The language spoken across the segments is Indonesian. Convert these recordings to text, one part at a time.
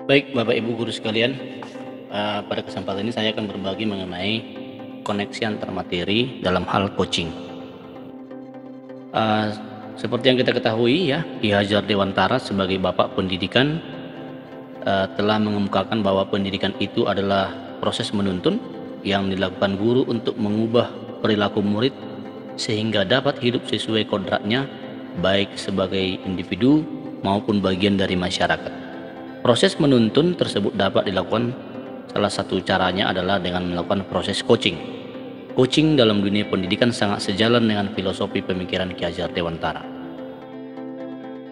Baik, Bapak Ibu guru sekalian, pada kesempatan ini saya akan berbagi mengenai koneksi antar materi dalam hal coaching. Eee, Seperti yang kita ketahui ya, Ki Hajar Dewantara sebagai Bapak Pendidikan, telah mengemukakan bahwa pendidikan itu adalah proses menuntun yang dilakukan guru untuk mengubah perilaku murid sehingga dapat hidup sesuai kodratnya, baik sebagai individu maupun bagian dari masyarakat. Proses menuntun tersebut dapat dilakukan, salah satu caranya adalah dengan melakukan proses coaching. Coaching dalam dunia pendidikan sangat sejalan dengan filosofi pemikiran Ki Hajar Dewantara.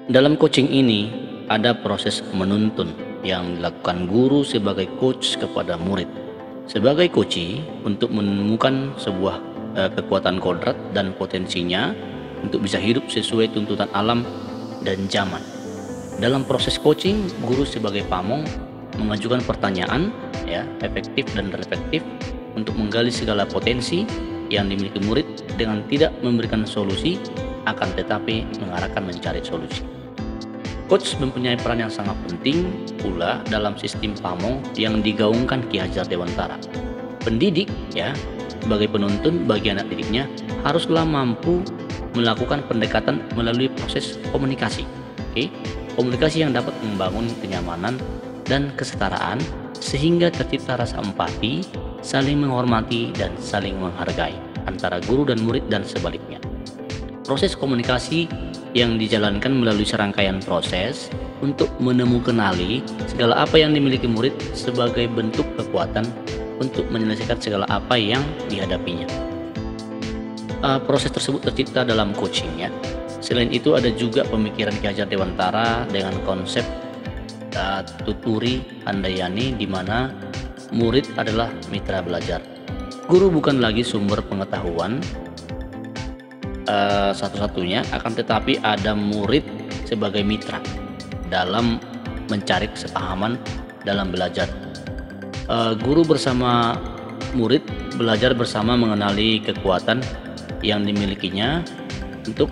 Dalam coaching ini ada proses menuntun yang dilakukan guru sebagai coach kepada murid. Sebagai coach untuk menemukan sebuah kekuatan kodrat dan potensinya untuk bisa hidup sesuai tuntutan alam dan zaman. Dalam proses coaching, guru sebagai pamong mengajukan pertanyaan ya, efektif dan reflektif untuk menggali segala potensi yang dimiliki murid dengan tidak memberikan solusi, akan tetapi mengarahkan mencari solusi. Coach mempunyai peran yang sangat penting pula dalam sistem pamong yang digaungkan Ki Hajar Dewantara. Pendidik ya, sebagai penuntun bagi anak didiknya haruslah mampu melakukan pendekatan melalui proses komunikasi. Komunikasi yang dapat membangun kenyamanan dan kesetaraan sehingga tercipta rasa empati, saling menghormati dan saling menghargai antara guru dan murid dan sebaliknya. Proses komunikasi yang dijalankan melalui serangkaian proses untuk menemukanali segala apa yang dimiliki murid sebagai bentuk kekuatan untuk menyelesaikan segala apa yang dihadapinya. Proses tersebut tercipta dalam coaching ya. Selain itu ada juga pemikiran Ki Hajar Dewantara dengan konsep tuturi handayani, di mana murid adalah mitra belajar. Guru bukan lagi sumber pengetahuan satu-satunya, akan tetapi ada murid sebagai mitra dalam mencari kesepahaman dalam belajar. Guru bersama murid belajar bersama mengenali kekuatan yang dimilikinya untuk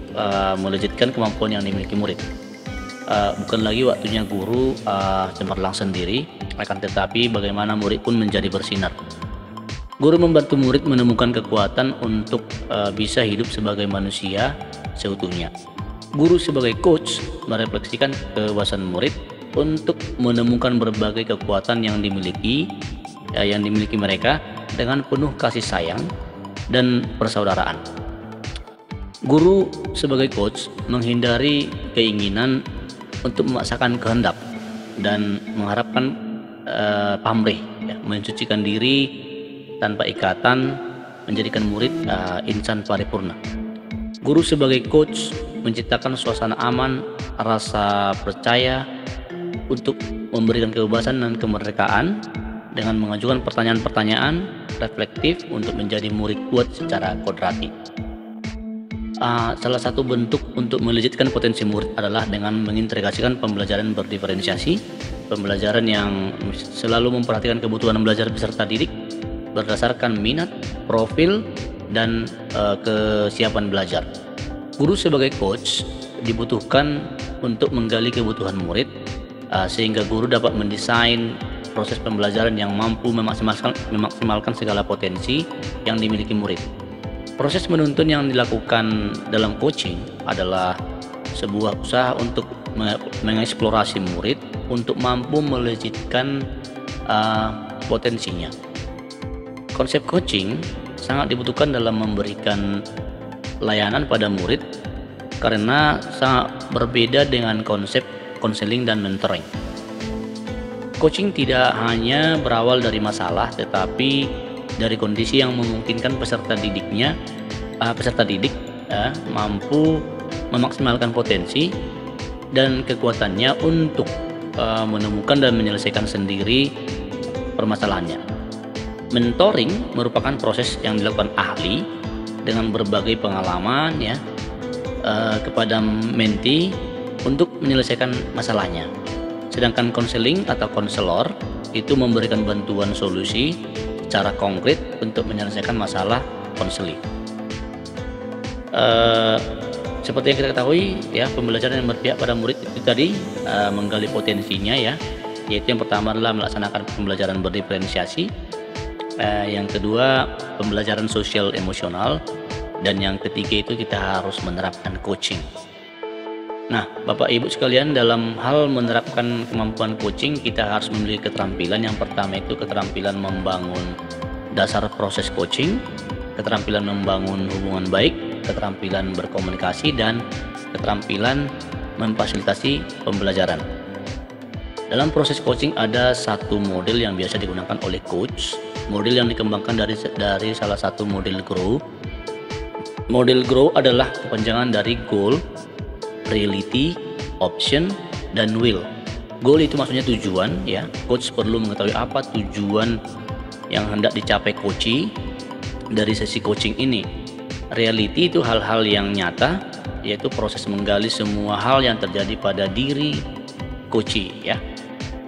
melejitkan kemampuan yang dimiliki murid. Bukan lagi waktunya guru cemerlang sendiri, akan tetapi bagaimana murid pun menjadi bersinar. Guru membantu murid menemukan kekuatan untuk bisa hidup sebagai manusia seutuhnya. Guru sebagai coach merefleksikan kewawasan murid untuk menemukan berbagai kekuatan yang dimiliki mereka dengan penuh kasih sayang dan persaudaraan. Guru sebagai coach menghindari keinginan untuk memaksakan kehendak dan mengharapkan pamrih, ya, mensucikan diri tanpa ikatan, menjadikan murid insan paripurna. Guru sebagai coach menciptakan suasana aman, rasa percaya untuk memberikan kebebasan dan kemerdekaan dengan mengajukan pertanyaan-pertanyaan reflektif untuk menjadi murid kuat secara kodrati. Salah satu bentuk untuk melejitkan potensi murid adalah dengan mengintegrasikan pembelajaran berdiferensiasi, pembelajaran yang selalu memperhatikan kebutuhan belajar peserta didik berdasarkan minat, profil, dan kesiapan belajar. Guru sebagai coach dibutuhkan untuk menggali kebutuhan murid sehingga guru dapat mendesain proses pembelajaran yang mampu memaksimalkan segala potensi yang dimiliki murid. Proses menuntun yang dilakukan dalam coaching adalah sebuah usaha untuk mengeksplorasi murid untuk mampu melejitkan potensinya. Konsep coaching sangat dibutuhkan dalam memberikan layanan pada murid karena sangat berbeda dengan konsep konseling dan mentoring. Coaching tidak hanya berawal dari masalah, tetapi dari kondisi yang memungkinkan peserta didik mampu memaksimalkan potensi dan kekuatannya untuk menemukan dan menyelesaikan sendiri permasalahannya. Mentoring merupakan proses yang dilakukan ahli dengan berbagai pengalaman ya kepada mentee untuk menyelesaikan masalahnya. Sedangkan konseling atau konselor itu memberikan bantuan solusi secara konkret untuk menyelesaikan masalah konseling. Seperti yang kita ketahui ya, pembelajaran yang berpihak pada murid itu tadi menggali potensinya ya, yaitu yang pertama adalah melaksanakan pembelajaran berdiferensiasi, yang kedua pembelajaran sosial emosional, dan yang ketiga itu kita harus menerapkan coaching. Nah, Bapak Ibu sekalian, dalam hal menerapkan kemampuan coaching kita harus memiliki keterampilan. Yang pertama itu keterampilan membangun dasar proses coaching, keterampilan membangun hubungan baik, keterampilan berkomunikasi, dan keterampilan memfasilitasi pembelajaran. Dalam proses coaching ada satu model yang biasa digunakan oleh coach, model yang dikembangkan dari salah satu model GROW. Model GROW adalah kepanjangan dari goal, reality, option, dan will. Goal itu maksudnya tujuan, ya. Coach perlu mengetahui apa tujuan yang hendak dicapai coachee dari sesi coaching ini. Reality itu hal-hal yang nyata, yaitu proses menggali semua hal yang terjadi pada diri coachee, ya.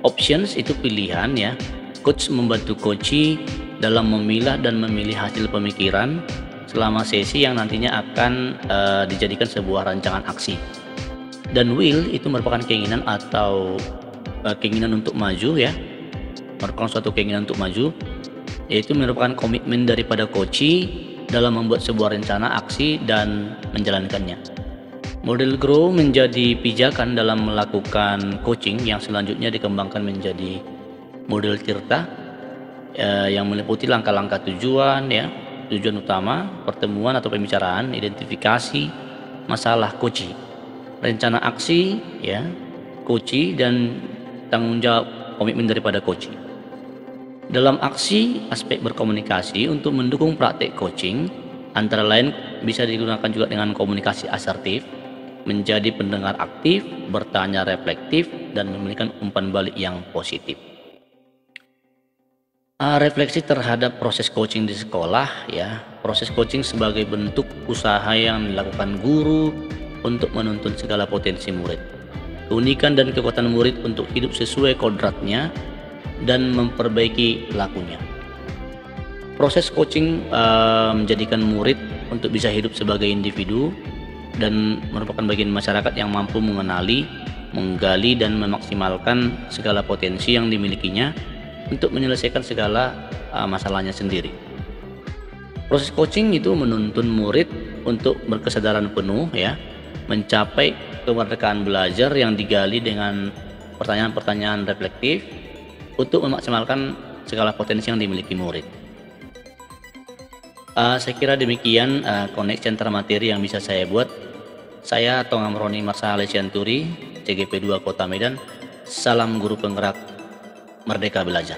Options itu pilihan, ya. Coach membantu coachee dalam memilah dan memilih hasil pemikiran selama sesi yang nantinya akan dijadikan sebuah rancangan aksi. Dan will itu merupakan keinginan atau keinginan untuk maju, ya, merupakan suatu keinginan untuk maju, yaitu merupakan komitmen daripada coachee dalam membuat sebuah rencana aksi dan menjalankannya. Model GROW menjadi pijakan dalam melakukan coaching yang selanjutnya dikembangkan menjadi model TIRTA, yang meliputi langkah-langkah tujuan, ya, tujuan utama, pertemuan atau pembicaraan, identifikasi masalah coachee, rencana aksi, ya, coachee, dan tanggung jawab komitmen daripada coachee. Dalam aksi, aspek berkomunikasi untuk mendukung praktek coaching antara lain bisa digunakan juga dengan komunikasi asertif, menjadi pendengar aktif, bertanya reflektif, dan memberikan umpan balik yang positif. Refleksi terhadap proses coaching di sekolah, ya. Proses coaching sebagai bentuk usaha yang dilakukan guru untuk menuntun segala potensi murid, keunikan dan kekuatan murid untuk hidup sesuai kodratnya dan memperbaiki lakunya. Proses coaching menjadikan murid untuk bisa hidup sebagai individu dan merupakan bagian masyarakat yang mampu mengenali, menggali, dan memaksimalkan segala potensi yang dimilikinya untuk menyelesaikan segala masalahnya sendiri. Proses coaching itu menuntun murid untuk berkesadaran penuh, ya, mencapai kemerdekaan belajar yang digali dengan pertanyaan-pertanyaan reflektif untuk memaksimalkan segala potensi yang dimiliki murid. Saya kira demikian koneksi antara materi yang bisa saya buat. Saya Tongam Roni Marsa Alesianturi, CGP 2 Kota Medan. Salam guru penggerak, merdeka belajar.